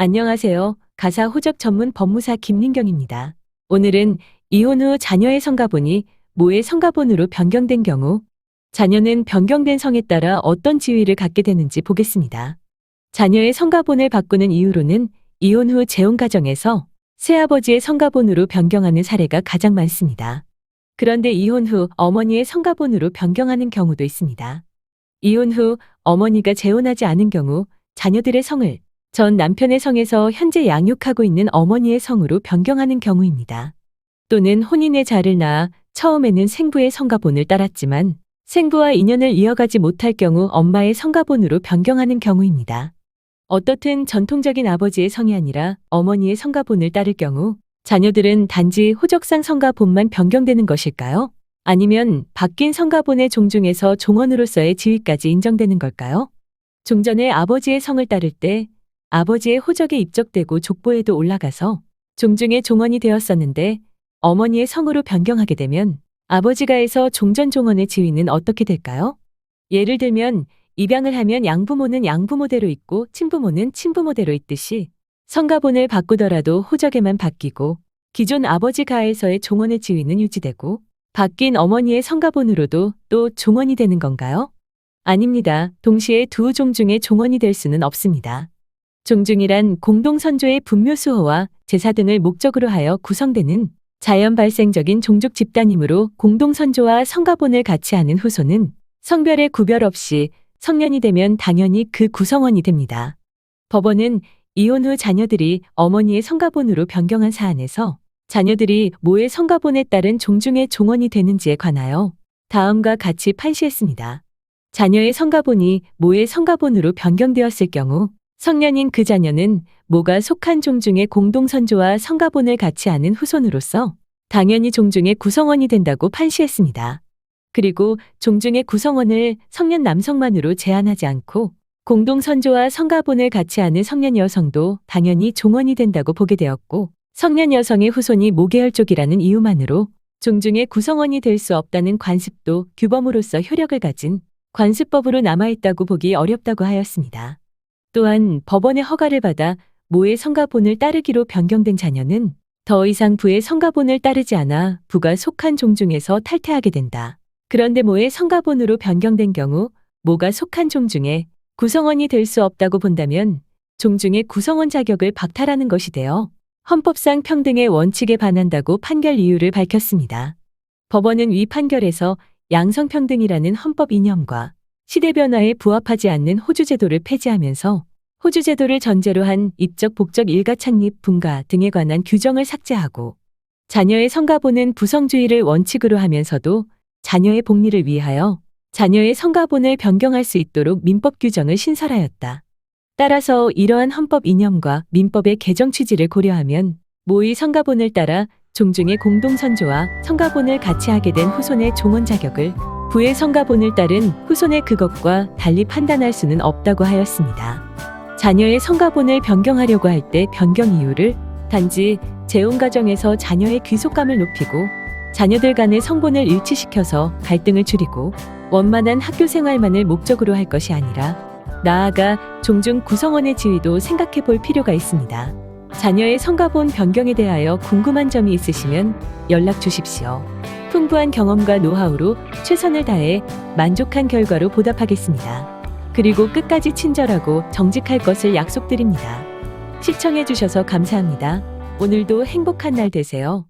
안녕하세요. 가사 호적 전문 법무사 김민경입니다. 오늘은 이혼 후 자녀의 성가본이 모의 성가본으로 변경된 경우 자녀는 변경된 성에 따라 어떤 지위를 갖게 되는지 보겠습니다. 자녀의 성가본을 바꾸는 이유로는 이혼 후 재혼 가정에서 새아버지의 성가본으로 변경하는 사례가 가장 많습니다. 그런데 이혼 후 어머니의 성가본으로 변경하는 경우도 있습니다. 이혼 후 어머니가 재혼하지 않은 경우 자녀들의 성을 전 남편의 성에서 현재 양육하고 있는 어머니의 성으로 변경하는 경우입니다. 또는 혼인의 자를 낳아 처음에는 생부의 성가본을 따랐지만 생부와 인연을 이어가지 못할 경우 엄마의 성가본으로 변경하는 경우입니다. 어떻든 전통적인 아버지의 성이 아니라 어머니의 성가본을 따를 경우 자녀들은 단지 호적상 성가본만 변경되는 것일까요? 아니면 바뀐 성가본의 종중에서 종원으로서의 지위까지 인정되는 걸까요? 종전에 아버지의 성을 따를 때 아버지의 호적에 입적되고 족보에도 올라가서 종중의 종원이 되었었는데 어머니의 성으로 변경하게 되면 아버지가 해서 종전 종원의 지위는 어떻게 될까요? 예를 들면 입양을 하면 양부모는 양부모대로 있고 친부모는 친부모대로 있듯이 성가본을 바꾸더라도 호적에만 바뀌고 기존 아버지 가에서의 종원의 지위는 유지되고 바뀐 어머니의 성가본으로도 또 종원이 되는 건가요? 아닙니다. 동시에 두 종중의 종원이 될 수는 없습니다. 종중이란 공동선조의 분묘수호와 제사 등을 목적으로 하여 구성되는 자연 발생적인 종족 집단이므로 공동선조와 성가본을 같이 하는 후손은 성별의 구별 없이 성년이 되면 당연히 그 구성원이 됩니다. 법원은 이혼 후 자녀들이 어머니의 성가본으로 변경한 사안에서 자녀들이 모의 성가본에 따른 종중의 종원이 되는지에 관하여 다음과 같이 판시했습니다. 자녀의 성가본이 모의 성가본으로 변경되었을 경우 성년인 그 자녀는 모가 속한 종중의 공동선조와 성가본을 같이 하는 후손으로서 당연히 종중의 구성원이 된다고 판시했습니다. 그리고 종중의 구성원을 성년 남성만으로 제한하지 않고 공동선조와 성가본을 같이 하는 성년 여성도 당연히 종원이 된다고 보게 되었고 성년 여성의 후손이 모계혈족이라는 이유만으로 종중의 구성원이 될 수 없다는 관습도 규범으로서 효력을 가진 관습법으로 남아있다고 보기 어렵다고 하였습니다. 또한 법원의 허가를 받아 모의 성가본을 따르기로 변경된 자녀는 더 이상 부의 성가본을 따르지 않아 부가 속한 종중에서 탈퇴하게 된다. 그런데 모의 성가본으로 변경된 경우 모가 속한 종중에 구성원이 될 수 없다고 본다면 종중의 구성원 자격을 박탈하는 것이 되어 헌법상 평등의 원칙에 반한다고 판결 이유를 밝혔습니다. 법원은 위 판결에서 양성평등이라는 헌법 이념과 시대 변화에 부합하지 않는 호주제도를 폐지하면서 호주제도를 전제로 한 입적 복적 일가 창립 분가 등에 관한 규정을 삭제하고 자녀의 성가본은 부성주의를 원칙으로 하면서도 자녀의 복리를 위하여 자녀의 성가본을 변경할 수 있도록 민법 규정을 신설하였다. 따라서 이러한 헌법 이념과 민법의 개정 취지를 고려하면 모의 성가본을 따라 종중의 공동선조와 성가본을 같이 하게 된 후손의 종원 자격을 부의 성가본을 따른 후손의 그것과 달리 판단할 수는 없다고 하였습니다. 자녀의 성가본을 변경하려고 할 때 변경 이유를 단지 재혼 가정에서 자녀의 귀속감을 높이고 자녀들 간의 성본을 일치시켜서 갈등을 줄이고 원만한 학교 생활만을 목적으로 할 것이 아니라 나아가 종중 구성원의 지위도 생각해 볼 필요가 있습니다. 자녀의 성가본 변경에 대하여 궁금한 점이 있으시면 연락 주십시오. 풍부한 경험과 노하우로 최선을 다해 만족한 결과로 보답하겠습니다. 그리고 끝까지 친절하고 정직할 것을 약속드립니다. 시청해 주셔서 감사합니다. 오늘도 행복한 날 되세요.